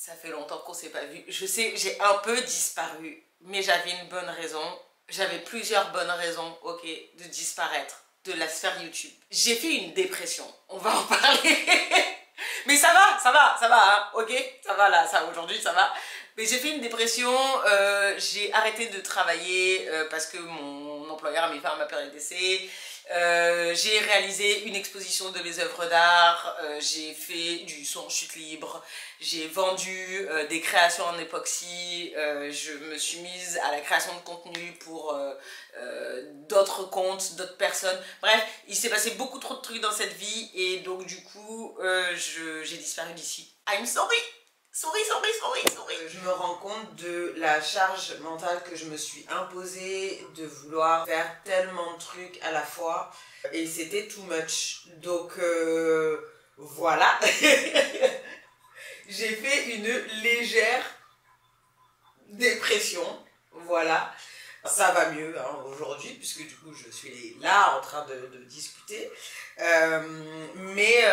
Ça fait longtemps qu'on s'est pas vu. Je sais, j'ai un peu disparu, mais j'avais une bonne raison. J'avais plusieurs bonnes raisons, ok, de disparaître de la sphère YouTube. J'ai fait une dépression, on va en parler. Mais ça va, hein, ok, ça va là, ça aujourd'hui ça va. Mais j'ai fait une dépression, j'ai arrêté de travailler parce que mon employeur a mis fin à ma période d'essai. J'ai réalisé une exposition de mes œuvres d'art, j'ai fait du son en chute libre, j'ai vendu des créations en époxy, je me suis mise à la création de contenu pour d'autres comptes, d'autres personnes. Bref, il s'est passé beaucoup trop de trucs dans cette vie et donc du coup, j'ai disparu d'ici. I'm sorry! Sorry. Je me rends compte de la charge mentale que je me suis imposée de vouloir faire tellement de trucs à la fois et c'était too much. Donc voilà. J'ai fait une légère dépression. Voilà. Ça va mieux hein, aujourd'hui puisque du coup je suis là en train de discuter. Mais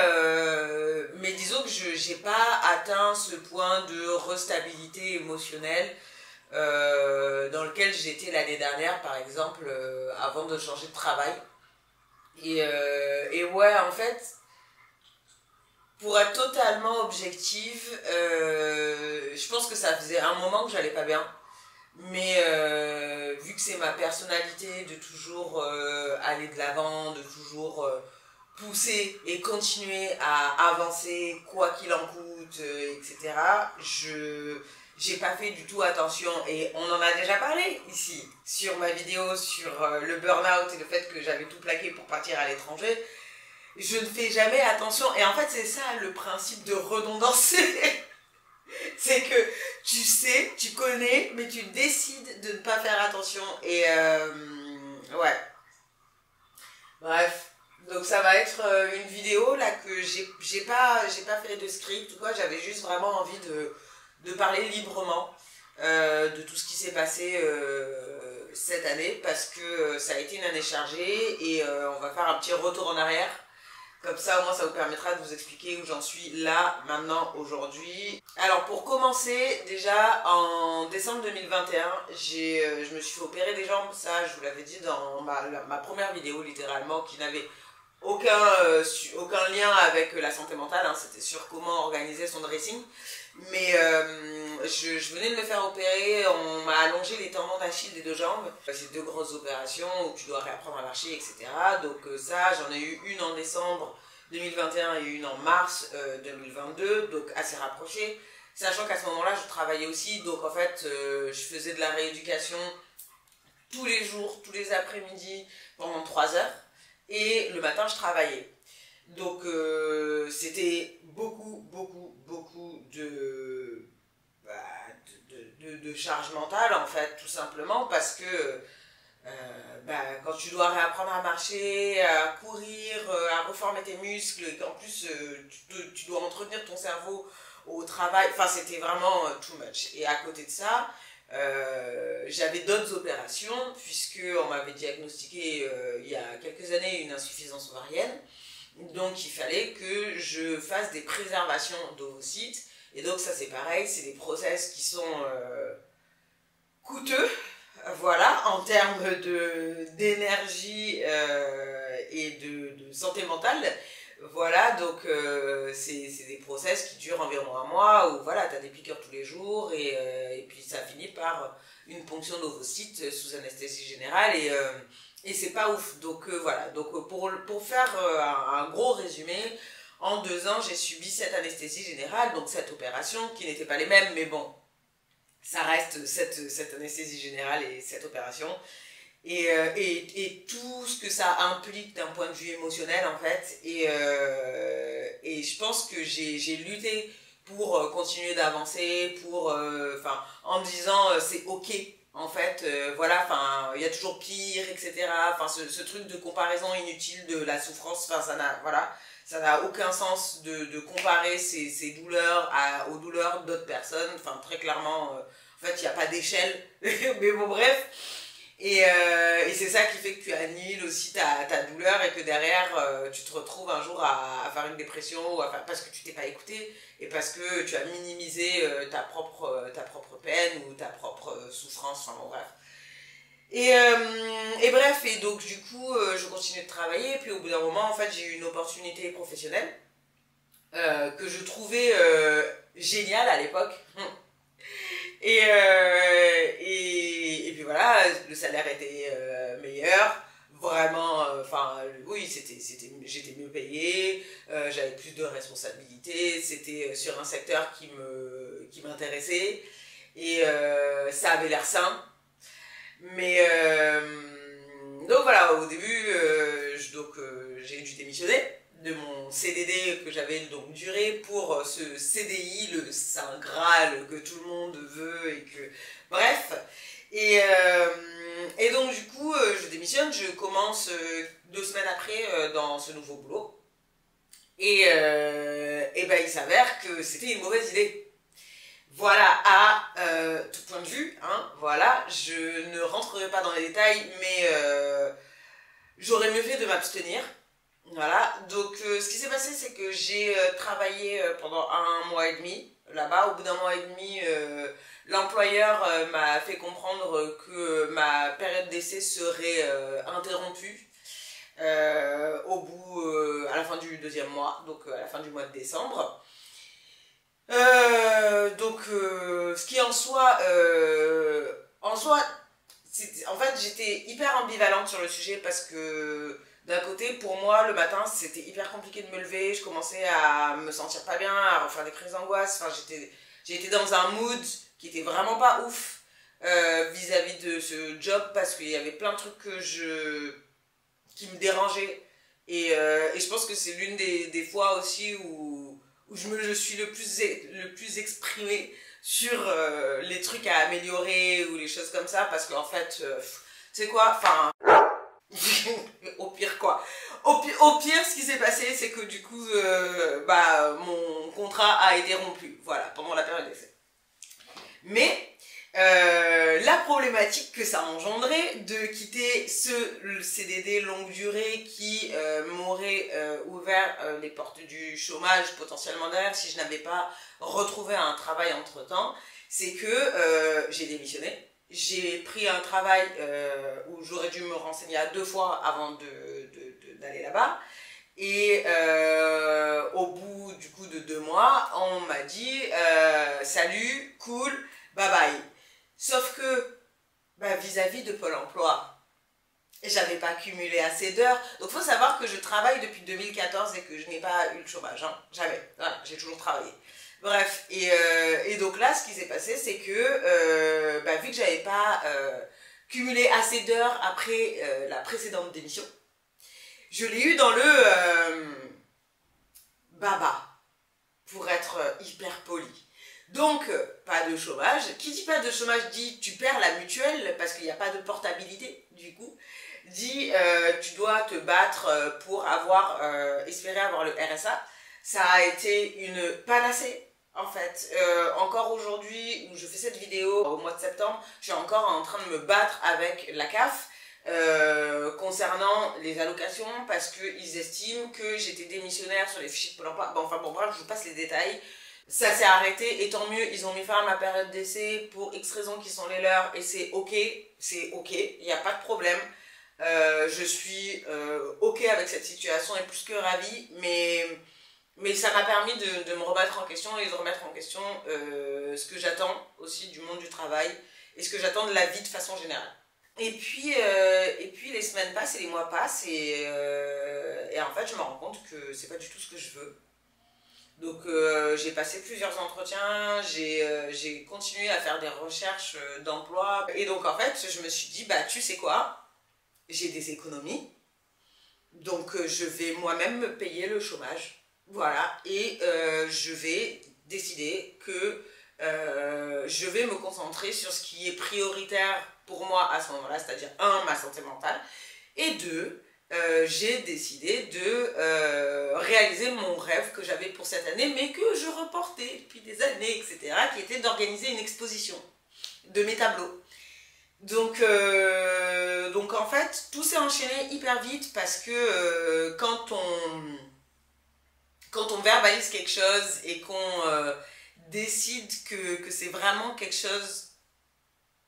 disons que je n'ai pas atteint ce point de restabilité émotionnelle dans lequel j'étais l'année dernière par exemple avant de changer de travail. Et ouais en fait pour être totalement objective je pense que ça faisait un moment que j'allais pas bien. Mais vu que c'est ma personnalité de toujours aller de l'avant, de toujours pousser et continuer à avancer quoi qu'il en coûte, etc., j'ai pas fait du tout attention. Et on en a déjà parlé ici, sur ma vidéo sur le burn-out et le fait que j'avais tout plaqué pour partir à l'étranger. Je ne fais jamais attention. Et en fait, c'est ça le principe de redondance. C'est que tu sais, tu connais, mais tu décides de ne pas faire attention. Et ouais. Bref. Donc ça va être une vidéo là que j'ai pas fait de script ou quoi. J'avais juste vraiment envie de parler librement de tout ce qui s'est passé cette année. Parce que ça a été une année chargée et on va faire un petit retour en arrière. Comme ça, au moins, ça vous permettra de vous expliquer où j'en suis là, maintenant, aujourd'hui. Alors, pour commencer, déjà, en décembre 2021, je me suis fait opérer des jambes. Ça, je vous l'avais dit dans ma première vidéo, littéralement, qui n'avait aucun lien avec la santé mentale. Hein. C'était sur comment organiser son dressing. Mais je venais de me faire opérer, on m'a allongé les tendons d'Achille des deux jambes. C'est deux grosses opérations où tu dois réapprendre à marcher, etc. Donc ça, j'en ai eu une en décembre 2021 et une en mars 2022, donc assez rapprochées. Sachant qu'à ce moment-là, je travaillais aussi, donc en fait, je faisais de la rééducation tous les jours, tous les après-midi, pendant 3 heures. Et le matin, je travaillais. Donc c'était beaucoup de charge mentale en fait, tout simplement parce que quand tu dois réapprendre à marcher, à courir, à reformer tes muscles, et qu'en plus tu dois entretenir ton cerveau au travail, enfin c'était vraiment too much. Et à côté de ça, j'avais d'autres opérations puisqu'on m'avait diagnostiqué il y a quelques années une insuffisance ovarienne. Donc il fallait que je fasse des préservations d'ovocytes. Et donc ça c'est pareil, c'est des process qui sont coûteux, voilà, en termes d'énergie et de santé mentale. Voilà, donc c'est des process qui durent environ un mois où voilà, tu as des piqûres tous les jours et puis ça finit par une ponction d'ovocytes sous anesthésie générale et c'est pas ouf. Donc voilà, donc pour faire un gros résumé, en 2 ans j'ai subi cette anesthésie générale, donc cette opération qui n'étaient pas les mêmes, mais bon, ça reste cette anesthésie générale et cette opération. Et tout ce que ça implique d'un point de vue émotionnel en fait et je pense que j'ai lutté pour continuer d'avancer en me disant c'est ok en fait voilà enfin il y a toujours pire etc enfin ce truc de comparaison inutile de la souffrance enfin ça n'a aucun sens de comparer ces douleurs aux douleurs d'autres personnes enfin très clairement en fait il n'y a pas d'échelle mais bon bref. Et c'est ça qui fait que tu annihiles aussi ta douleur et que derrière, tu te retrouves un jour à faire une dépression ou parce que tu t'es pas écouté et parce que tu as minimisé ta propre peine ou ta propre souffrance, enfin bon, bref. Et bref, et donc du coup, je continue de travailler, puis au bout d'un moment, en fait, j'ai eu une opportunité professionnelle que je trouvais géniale à l'époque. Et puis voilà, le salaire était meilleur, vraiment, enfin, oui, j'étais mieux payé, j'avais plus de responsabilités, c'était sur un secteur qui m'intéressait, et ça avait l'air sain. Mais, donc voilà, au début, j'ai dû démissionner de mon CDD que j'avais donc duré pour ce CDI, le Saint Graal que tout le monde veut et que... Bref. Et donc du coup, je démissionne, je commence 2 semaines après dans ce nouveau boulot. Et ben il s'avère que c'était une mauvaise idée. Voilà, à tout point de vue, hein, voilà, je ne rentrerai pas dans les détails, mais j'aurais mieux fait de m'abstenir. Voilà, donc ce qui s'est passé, c'est que j'ai travaillé pendant 1 mois et demi là-bas. Au bout d'1 mois et demi, l'employeur m'a fait comprendre que ma période d'essai serait interrompue à la fin du 2e mois, donc à la fin du mois de décembre. Ce qui en fait, j'étais hyper ambivalente sur le sujet parce que d'un côté, pour moi, le matin, c'était hyper compliqué de me lever. Je commençais à me sentir pas bien, à refaire des crises d'angoisse. Enfin, j'étais dans un mood qui était vraiment pas ouf vis-à-vis de ce job parce qu'il y avait plein de trucs qui me dérangeaient. Et je pense que c'est l'une des fois aussi où je suis le plus exprimée sur les trucs à améliorer ou les choses comme ça parce qu'en fait, tu sais quoi, enfin... au pire quoi. Au pire, ce qui s'est passé, c'est que du coup, mon contrat a été rompu, voilà, pendant la période d'essai. Mais la problématique que ça engendrait de quitter le CDD longue durée qui m'aurait ouvert les portes du chômage potentiellement derrière si je n'avais pas retrouvé un travail entre temps, c'est que j'ai démissionné. J'ai pris un travail où j'aurais dû me renseigner à 2 fois avant d'aller là-bas. Et au bout du coup de 2 mois, on m'a dit salut, cool, bye bye. Sauf que vis-à-vis de Pôle emploi, j'avais pas cumulé assez d'heures. Donc il faut savoir que je travaille depuis 2014 et que je n'ai pas eu le chômage. Hein. Jamais. Voilà, j'ai toujours travaillé. Bref, et donc là, ce qui s'est passé, c'est que vu que j'avais pas cumulé assez d'heures après la précédente démission, je l'ai eu dans le baba, pour être hyper poli. Donc, pas de chômage. Qui dit pas de chômage dit tu perds la mutuelle parce qu'il n'y a pas de portabilité, du coup. Dit tu dois te battre pour espérer avoir le RSA. Ça a été une panacée. En fait, encore aujourd'hui où je fais cette vidéo au mois de septembre, je suis encore en train de me battre avec la CAF concernant les allocations parce qu'ils estiment que j'étais démissionnaire sur les fichiers de Pôle emploi. Bon, bref, je vous passe les détails. Ça s'est arrêté et tant mieux, ils ont mis fin à ma période d'essai pour X raisons qui sont les leurs et c'est ok, il n'y a pas de problème. Je suis ok avec cette situation et plus que ravie, mais ça m'a permis de me remettre en question et de remettre en question ce que j'attends aussi du monde du travail et ce que j'attends de la vie de façon générale. Et puis les semaines passent et les mois passent et en fait je me rends compte que c'est pas du tout ce que je veux. Donc j'ai passé plusieurs entretiens, j'ai continué à faire des recherches d'emploi et donc en fait je me suis dit tu sais quoi, j'ai des économies donc je vais moi-même me payer le chômage. Voilà, et je vais décider que je vais me concentrer sur ce qui est prioritaire pour moi à ce moment-là, c'est-à-dire 1, ma santé mentale, et 2, j'ai décidé de réaliser mon rêve que j'avais pour cette année, mais que je reportais depuis des années, etc., qui était d'organiser une exposition de mes tableaux. Donc en fait, tout s'est enchaîné hyper vite parce que quand on verbalise quelque chose et qu'on décide que c'est vraiment quelque chose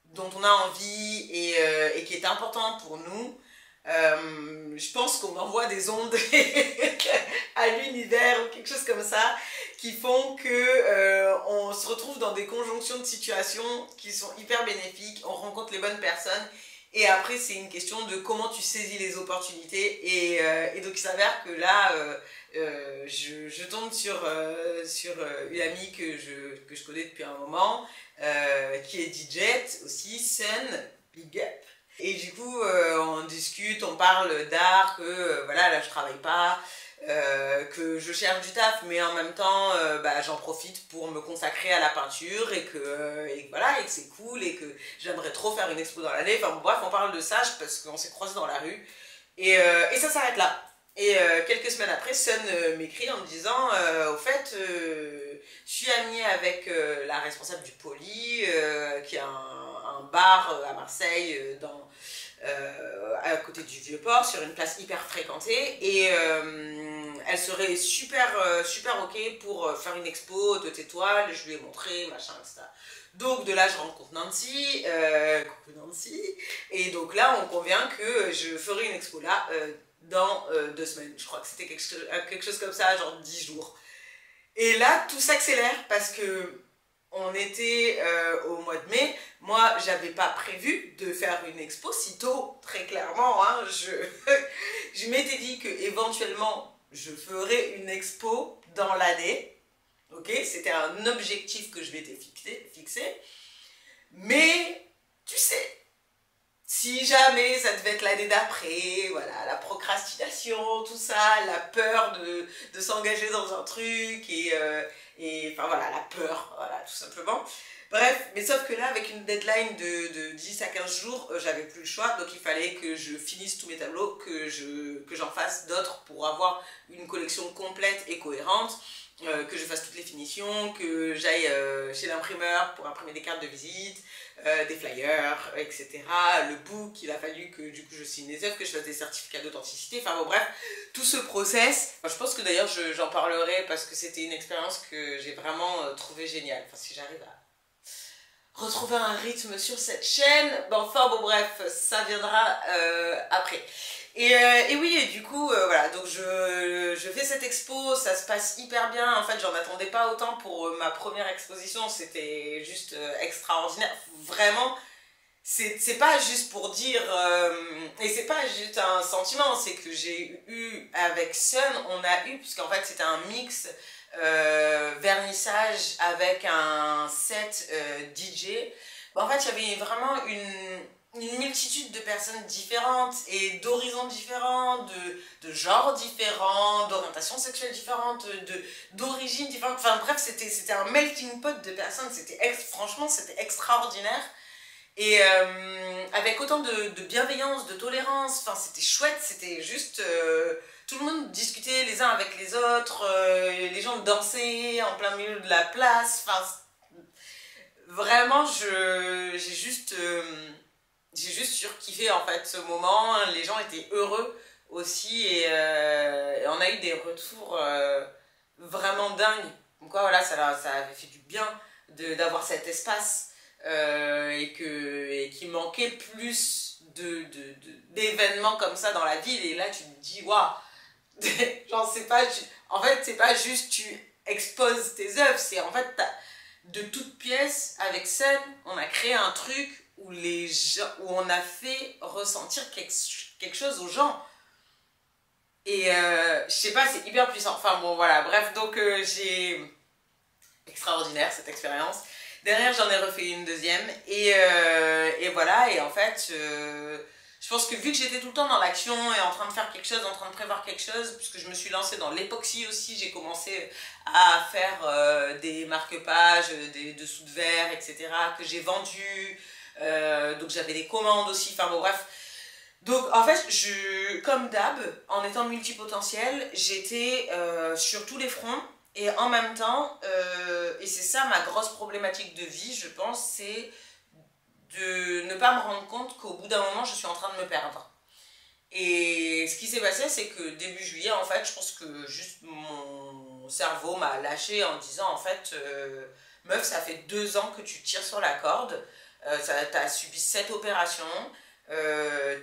dont on a envie et qui est important pour nous, je pense qu'on envoie des ondes à l'univers ou quelque chose comme ça qui font que on se retrouve dans des conjonctions de situations qui sont hyper bénéfiques, on rencontre les bonnes personnes et après c'est une question de comment tu saisis les opportunités et donc il s'avère que là je tombe sur une amie que je connais depuis un moment qui est DJ aussi, Sun, big up. Et du coup, on discute, on parle d'art, que voilà, là je travaille pas, que je cherche du taf, mais en même temps, bah, j'en profite pour me consacrer à la peinture et voilà, et que c'est cool et que j'aimerais trop faire une expo dans l'année. Enfin bref, on parle de ça parce qu'on s'est croisés dans la rue et ça s'arrête là. Et quelques semaines après, Sun m'écrit en me disant au fait, je suis amie avec la responsable du Poli, qui a un bar à Marseille, à côté du Vieux-Port, sur une place hyper fréquentée. Et elle serait super ok pour faire une expo de tes toiles. Je lui ai montré, machin, etc. Donc de là, je rencontre Nancy, coucou Nancy. Et donc là, on convient que je ferai une expo là. Dans 2 semaines. Je crois que c'était quelque chose comme ça, genre 10 jours. Et là, tout s'accélère parce que on était au mois de mai. Moi, j'avais pas prévu de faire une expo si tôt, très clairement. Hein. Je m'étais dit que éventuellement je ferais une expo dans l'année. Ok, c'était un objectif que je m'étais fixé. Mais, tu sais, si jamais ça devait être l'année d'après, voilà, la procrastination, tout ça, la peur de s'engager dans un truc et enfin voilà, la peur, voilà, tout simplement. Bref, mais sauf que là, avec une deadline de 10 à 15 jours, j'avais plus le choix, donc il fallait que je finisse tous mes tableaux, que j'en fasse d'autres pour avoir une collection complète et cohérente. Que je fasse toutes les finitions, que j'aille chez l'imprimeur pour imprimer des cartes de visite, des flyers, etc. Le book, il a fallu que du coup je signe des œuvres, que je fasse des certificats d'authenticité, enfin bon bref, tout ce process. Je pense que d'ailleurs j'en parlerai parce que c'était une expérience que j'ai vraiment trouvé géniale. Enfin si j'arrive à retrouver un rythme sur cette chaîne, enfin bon bref, ça viendra après. Et oui, et du coup, voilà, donc je fais cette expo, ça se passe hyper bien. En fait, j'en attendais pas autant pour ma première exposition, c'était juste extraordinaire. Vraiment, c'est pas juste pour dire, et c'est pas juste un sentiment, c'est que j'ai eu avec Sun, on a eu, puisqu'en fait c'était un mix vernissage avec un set DJ. En fait, il y avait vraiment une multitude de personnes différentes et d'horizons différents, de genres différents, d'orientations sexuelles différentes, d'origines différentes. Enfin bref, c'était un melting pot de personnes. Franchement, c'était extraordinaire. Et avec autant de bienveillance, de tolérance, enfin c'était chouette, c'était juste... tout le monde discutait les uns avec les autres, les gens dansaient en plein milieu de la place, enfin... Vraiment, j'ai juste surkiffé en fait ce moment, les gens étaient heureux aussi et on a eu des retours vraiment dingues. Donc quoi, voilà, ça avait fait du bien d'avoir cet espace et qu'il manquait plus d'événements comme ça dans la ville. Et là, tu te dis, waouh, genre, en fait, c'est pas juste tu exposes tes œuvres, c'est en fait, de toutes pièces, avec Sun, on a créé un truc où on a fait ressentir quelque chose aux gens. Et je sais pas, c'est hyper puissant. Enfin bon, voilà, bref, donc j'ai... Extraordinaire cette expérience. Derrière, j'en ai refait une deuxième. Et voilà, et en fait, je pense que vu que j'étais tout le temps dans l'action et en train de faire quelque chose, en train de prévoir quelque chose, puisque je me suis lancée dans l'époxy aussi, j'ai commencé à faire des marque-pages, des dessous de verre, etc., que j'ai vendus. Donc j'avais des commandes aussi, enfin bon, bref. Donc en fait, comme d'hab, en étant multipotentiel, j'étais sur tous les fronts. Et en même temps, et c'est ça ma grosse problématique de vie, je pense, c'est de ne pas me rendre compte qu'au bout d'un moment, je suis en train de me perdre. Et ce qui s'est passé, c'est que début juillet, en fait, je pense que juste mon cerveau m'a lâché en disant, en fait, meuf, ça fait 2 ans que tu tires sur la corde, t'as subi 7 opérations,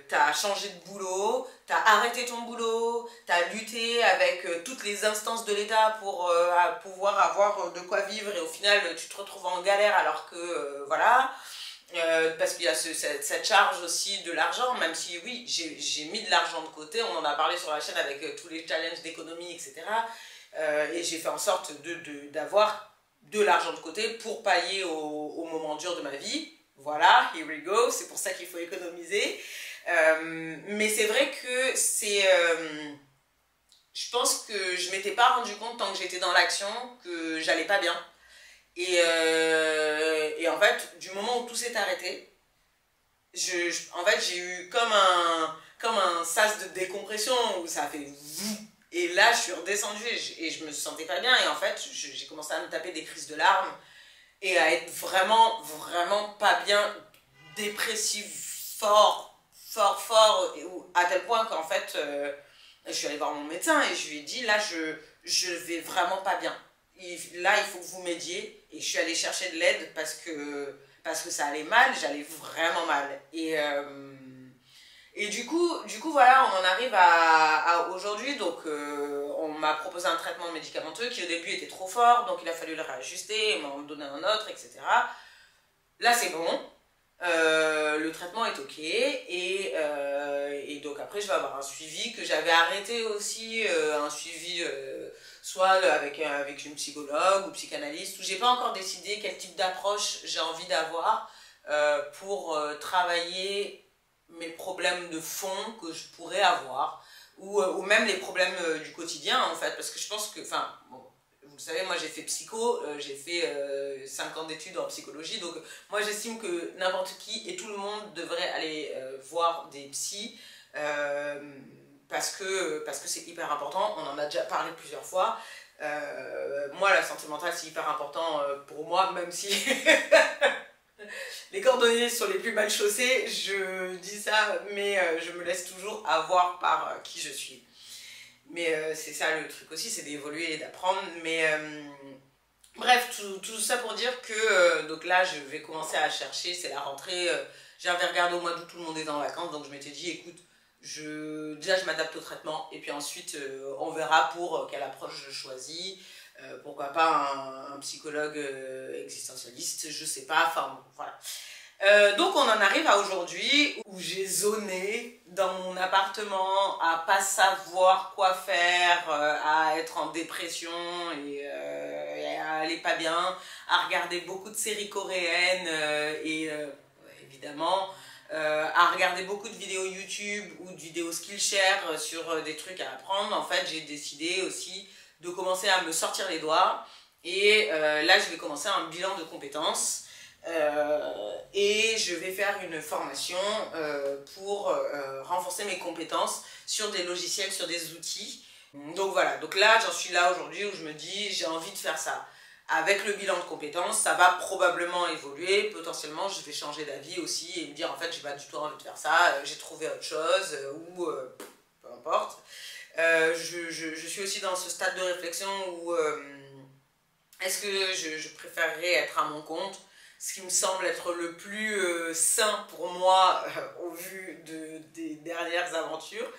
t'as changé de boulot, t'as arrêté ton boulot, t'as lutté avec toutes les instances de l'État pour pouvoir avoir de quoi vivre et au final, tu te retrouves en galère alors que, voilà... parce qu'il y a cette charge aussi de l'argent, même si oui, j'ai mis de l'argent de côté, on en a parlé sur la chaîne avec tous les challenges d'économie, etc. Et j'ai fait en sorte d'avoir de l'argent de côté pour pallier au moment dur de ma vie. Voilà, here we go, c'est pour ça qu'il faut économiser. Mais c'est vrai que je pense que je m'étais pas rendu compte tant que j'étais dans l'action que j'allais pas bien. Et en fait, du moment où tout s'est arrêté, en fait, j'ai eu comme un sas de décompression où ça a fait vous. Et là, je suis redescendue et je me sentais pas bien. Et en fait, j'ai commencé à me taper des crises de larmes et à être vraiment, vraiment pas bien, dépressive, fort, à tel point qu'en fait, je suis allée voir mon médecin et je lui ai dit, là, je vais vraiment pas bien. Là, il faut que vous m'aidiez. Et je suis allée chercher de l'aide parce que ça allait mal, j'allais vraiment mal. Et du coup, voilà, on en arrive à aujourd'hui. Donc, on m'a proposé un traitement médicamenteux qui au début était trop fort, donc il a fallu le réajuster, m'en donner un autre, etc. Là, c'est bon. Le traitement est ok. Et donc, après, je vais avoir un suivi que j'avais arrêté aussi, un suivi... soit avec une psychologue ou psychanalyste, où j'ai pas encore décidé quel type d'approche j'ai envie d'avoir pour travailler mes problèmes de fond que je pourrais avoir, ou même les problèmes du quotidien en fait, parce que je pense que, enfin, bon, vous le savez, moi j'ai fait psycho, j'ai fait 5 ans d'études en psychologie, donc moi j'estime que n'importe qui et tout le monde devrait aller voir des psys, parce que c'est hyper important, on en a déjà parlé plusieurs fois. Moi, la santé mentale, c'est hyper important pour moi, même si les cordonniers sont les plus mal chaussés, je dis ça, mais je me laisse toujours avoir par qui je suis. Mais c'est ça le truc aussi, c'est d'évoluer et d'apprendre. Mais bref, tout ça pour dire que donc là, je vais commencer à chercher, c'est la rentrée. J'avais regardé au mois d'août, tout le monde est en vacances, donc je m'étais dit, écoute, déjà je m'adapte au traitement et puis ensuite on verra pour quelle approche je choisis, pourquoi pas un psychologue existentialiste, je sais pas, enfin bon, voilà. Donc on en arrive à aujourd'hui où j'ai zoné dans mon appartement à pas savoir quoi faire, à être en dépression et à aller pas bien, à regarder beaucoup de séries coréennes évidemment à regarder beaucoup de vidéos YouTube ou de vidéos Skillshare sur des trucs à apprendre. En fait, j'ai décidé aussi de commencer à me sortir les doigts et là, je vais commencer un bilan de compétences et je vais faire une formation pour renforcer mes compétences sur des logiciels, sur des outils. Donc voilà, donc là, j'en suis là aujourd'hui où je me dis, j'ai envie de faire ça. Avec le bilan de compétences, ça va probablement évoluer, potentiellement je vais changer d'avis aussi et me dire en fait j'ai pas du tout envie de faire ça, j'ai trouvé autre chose ou peu importe. Je suis aussi dans ce stade de réflexion où est-ce que je préférerais être à mon compte, ce qui me semble être le plus sain pour moi au vu des dernières aventures,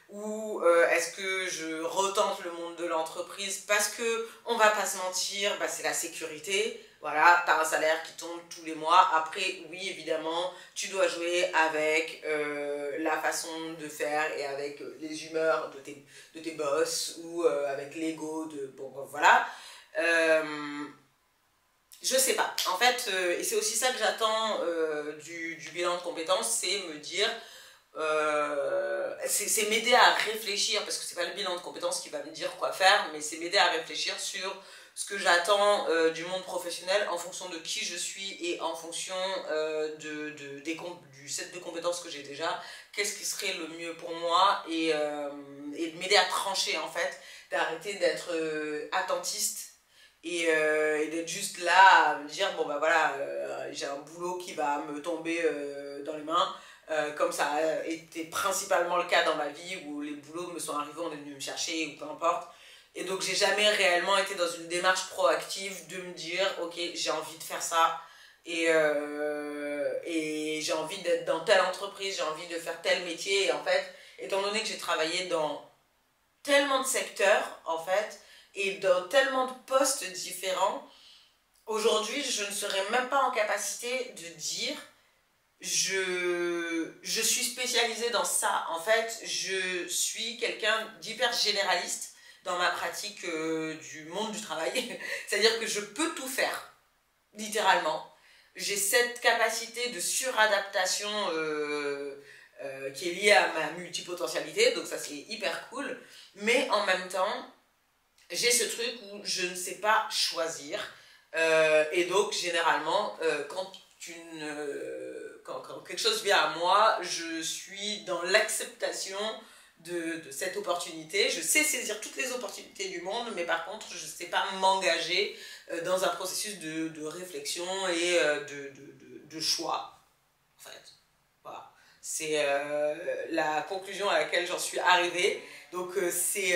ou est-ce que je retente le monde de l'entreprise parce que, on va pas se mentir, bah, c'est la sécurité, voilà, t'as un salaire qui tombe tous les mois, après oui évidemment tu dois jouer avec la façon de faire et avec les humeurs de tes boss ou avec l'ego de, bon voilà, je sais pas, en fait, et c'est aussi ça que j'attends du bilan de compétences, c'est me dire, c'est m'aider à réfléchir, parce que c'est pas le bilan de compétences qui va me dire quoi faire, mais c'est m'aider à réfléchir sur ce que j'attends du monde professionnel en fonction de qui je suis et en fonction du set de compétences que j'ai déjà, qu'est-ce qui serait le mieux pour moi et de m'aider à trancher en fait, d'arrêter d'être attentiste et d'être juste là à me dire bon bah voilà, j'ai un boulot qui va me tomber dans les mains, comme ça a été principalement le cas dans ma vie où les boulots me sont arrivés, on est venu me chercher ou peu importe. Et donc j'ai jamais réellement été dans une démarche proactive de me dire ok j'ai envie de faire ça et j'ai envie d'être dans telle entreprise, j'ai envie de faire tel métier. Et en fait, étant donné que j'ai travaillé dans tellement de secteurs en fait et dans tellement de postes différents, aujourd'hui je ne serais même pas en capacité de dire je suis spécialisée dans ça. En fait, je suis quelqu'un d'hyper généraliste dans ma pratique du monde du travail. C'est-à-dire que je peux tout faire, littéralement. J'ai cette capacité de suradaptation qui est liée à ma multipotentialité, donc ça c'est hyper cool. Mais en même temps, j'ai ce truc où je ne sais pas choisir. Et donc, généralement, quand quelque chose vient à moi, je suis dans l'acceptation de cette opportunité. Je sais saisir toutes les opportunités du monde, mais par contre, je ne sais pas m'engager dans un processus de réflexion et de choix, en fait. Voilà. C'est la conclusion à laquelle j'en suis arrivée. Donc, ces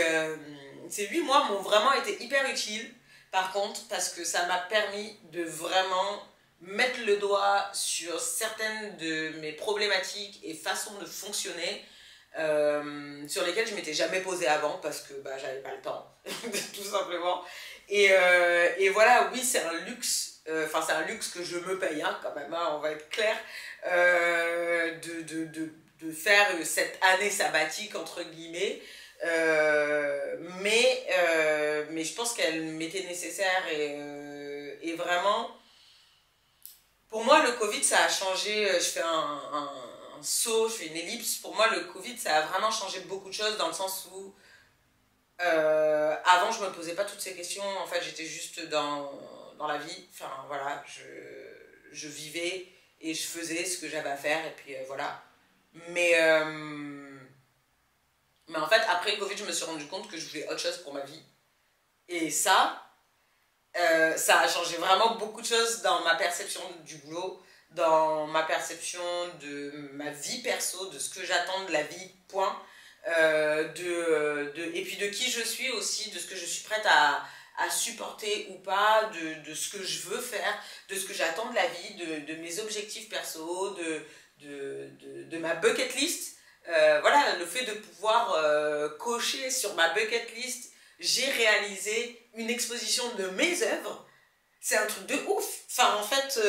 8 mois m'ont vraiment été hyper utiles, par contre, parce que ça m'a permis de vraiment mettre le doigt sur certaines de mes problématiques et façons de fonctionner sur lesquelles je m'étais jamais posée avant parce que bah, j'avais pas le temps, tout simplement. Et voilà, oui, c'est un luxe, enfin c'est un luxe que je me paye hein, quand même, hein, on va être clair, de faire cette année sabbatique entre guillemets. Mais je pense qu'elle m'était nécessaire et vraiment, pour moi, le Covid, ça a changé. Je fais un saut, je fais une ellipse. Pour moi, le Covid, ça a vraiment changé beaucoup de choses dans le sens où avant, je me posais pas toutes ces questions. En fait, j'étais juste dans la vie. Enfin, voilà, je vivais et je faisais ce que j'avais à faire et puis voilà. Mais, euh, mais en fait, après le Covid, je me suis rendu compte que je voulais autre chose pour ma vie. Et ça a changé vraiment beaucoup de choses dans ma perception du boulot, dans ma perception de ma vie perso, de ce que j'attends de la vie, point. Et puis de qui je suis aussi, de ce que je suis prête à supporter ou pas, de ce que je veux faire, de ce que j'attends de la vie, de mes objectifs perso, de ma bucket list. Voilà, le fait de pouvoir cocher sur ma bucket list j'ai réalisé une exposition de mes œuvres, c'est un truc de ouf. Enfin, en fait,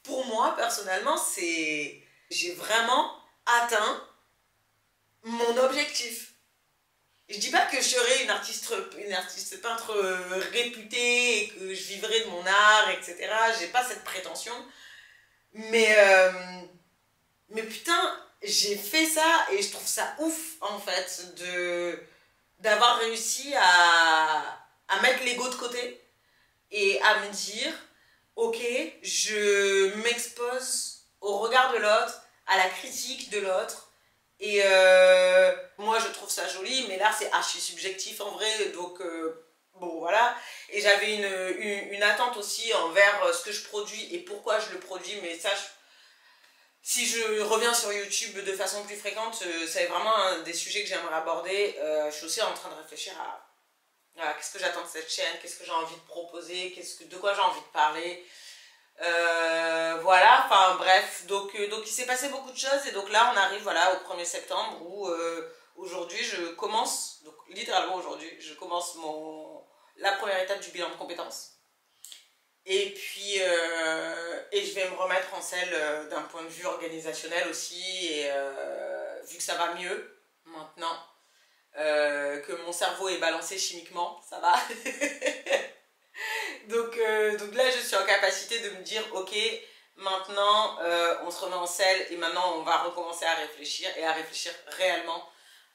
pour moi, personnellement, j'ai vraiment atteint mon objectif. Je dis pas que je serai une artiste peintre réputée et que je vivrai de mon art, etc. J'ai pas cette prétention. Mais, mais putain, j'ai fait ça et je trouve ça ouf, en fait, d'avoir réussi à mettre l'ego de côté et à me dire, ok, je m'expose au regard de l'autre, à la critique de l'autre. Et moi, je trouve ça joli, mais là, c'est archi subjectif en vrai, donc bon, voilà. Et j'avais une attente aussi envers ce que je produis et pourquoi je le produis, mais ça, si je reviens sur YouTube de façon plus fréquente, c'est vraiment un des sujets que j'aimerais aborder. Je suis aussi en train de réfléchir à qu'est-ce que j'attends de cette chaîne, qu'est-ce que j'ai envie de proposer, de quoi j'ai envie de parler. Voilà, enfin bref, donc il s'est passé beaucoup de choses et donc là on arrive voilà, au 1er septembre où aujourd'hui je commence, donc littéralement aujourd'hui, je commence la première étape du bilan de compétences. Et puis, et je vais me remettre en selle d'un point de vue organisationnel aussi, et vu que ça va mieux maintenant, que mon cerveau est balancé chimiquement, ça va. donc là, je suis en capacité de me dire, ok, maintenant, on se remet en selle, et maintenant, on va recommencer à réfléchir, et à réfléchir réellement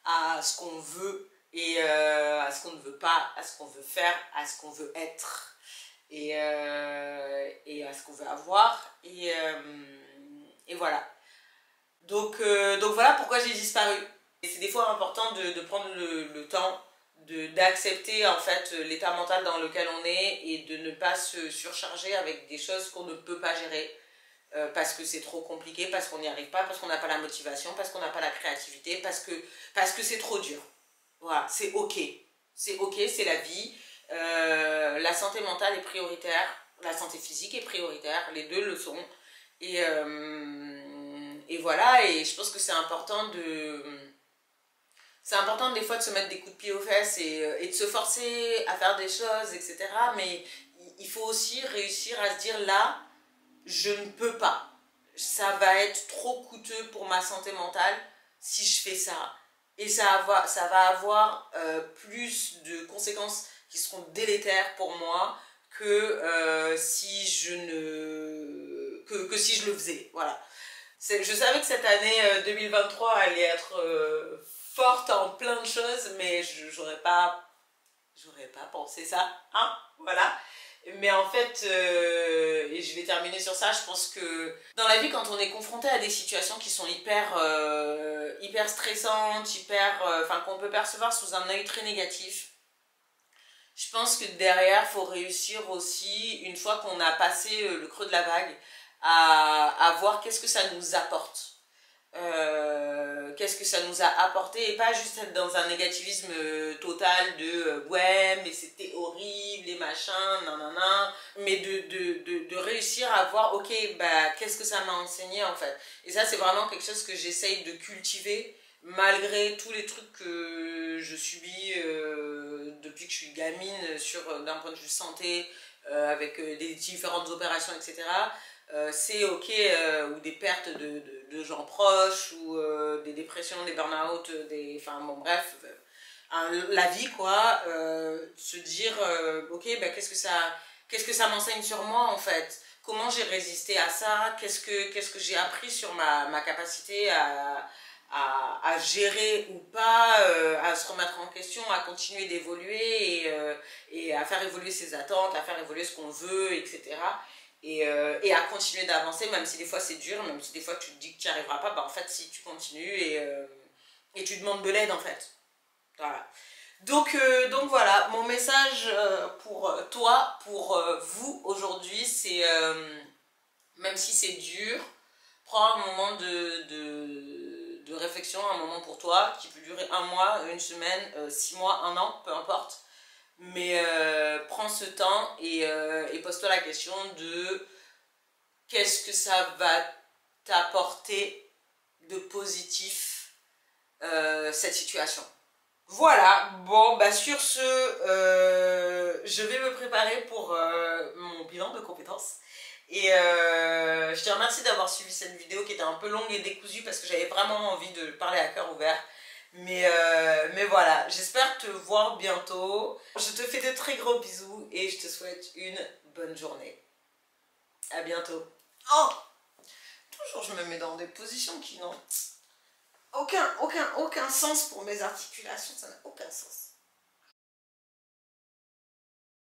à ce qu'on veut, et à ce qu'on ne veut pas, à ce qu'on veut faire, à ce qu'on veut être. Et à ce qu'on veut avoir et voilà donc voilà pourquoi j'ai disparu et c'est des fois important de prendre le temps d'accepter en fait l'état mental dans lequel on est et de ne pas se surcharger avec des choses qu'on ne peut pas gérer parce que c'est trop compliqué, parce qu'on n'y arrive pas, parce qu'on n'a pas la motivation, parce qu'on n'a pas la créativité, parce que c'est trop dur. Voilà, c'est ok. C'est ok, c'est la vie. La santé mentale est prioritaire, la santé physique est prioritaire, les deux le sont. Et voilà, et je pense que c'est important de... C'est important des fois de se mettre des coups de pied aux fesses et de se forcer à faire des choses, etc. Mais il faut aussi réussir à se dire là, je ne peux pas. Ça va être trop coûteux pour ma santé mentale si je fais ça. Et ça va avoir plus de conséquences qui seront délétères pour moi que si je ne que si je le faisais. Voilà. Je savais que cette année 2023 allait être forte en plein de choses, mais j'aurais pas pensé ça, hein, voilà. Mais en fait, et je vais terminer sur ça, je pense que dans la vie, quand on est confronté à des situations qui sont hyper stressantes, enfin qu'on peut percevoir sous un œil très négatif, je pense que derrière, il faut réussir aussi, une fois qu'on a passé le creux de la vague, à voir qu'est-ce que ça nous apporte. Qu'est-ce que ça nous a apporté et pas juste être dans un négativisme total de ouais mais c'était horrible et machin nanana, mais de réussir à voir ok bah qu'est-ce que ça m'a enseigné en fait, et ça c'est vraiment quelque chose que j'essaye de cultiver malgré tous les trucs que je subis depuis que je suis gamine d'un point de vue santé avec des différentes opérations etc. C'est ok, ou des pertes de gens proches, ou des dépressions, des burn-out, enfin bon bref, la vie quoi, se dire ok, bah, qu'est-ce que ça m'enseigne sur moi en fait, comment j'ai résisté à ça, qu'est-ce que j'ai appris sur ma capacité à gérer ou pas, à se remettre en question, à continuer d'évoluer et à faire évoluer ses attentes, à faire évoluer ce qu'on veut, etc. Et à continuer d'avancer, même si des fois c'est dur, même si des fois tu te dis que tu n'y arriveras pas, bah en fait si tu continues et tu demandes de l'aide en fait. Voilà. Donc voilà, mon message pour toi, pour vous aujourd'hui, c'est même si c'est dur, prends un moment de réflexion, un moment pour toi qui peut durer un mois, une semaine, 6 mois, un an, peu importe. Mais prends ce temps et pose-toi la question de qu'est-ce que ça va t'apporter de positif cette situation. Voilà, bon, bah sur ce, je vais me préparer pour mon bilan de compétences. Et je te remercie d'avoir suivi cette vidéo qui était un peu longue et décousue parce que j'avais vraiment envie de parler à cœur ouvert. Mais voilà, j'espère te voir bientôt. Je te fais de très gros bisous et je te souhaite une bonne journée. À bientôt. Oh! Toujours je me mets dans des positions qui n'ont aucun sens pour mes articulations, ça n'a aucun sens.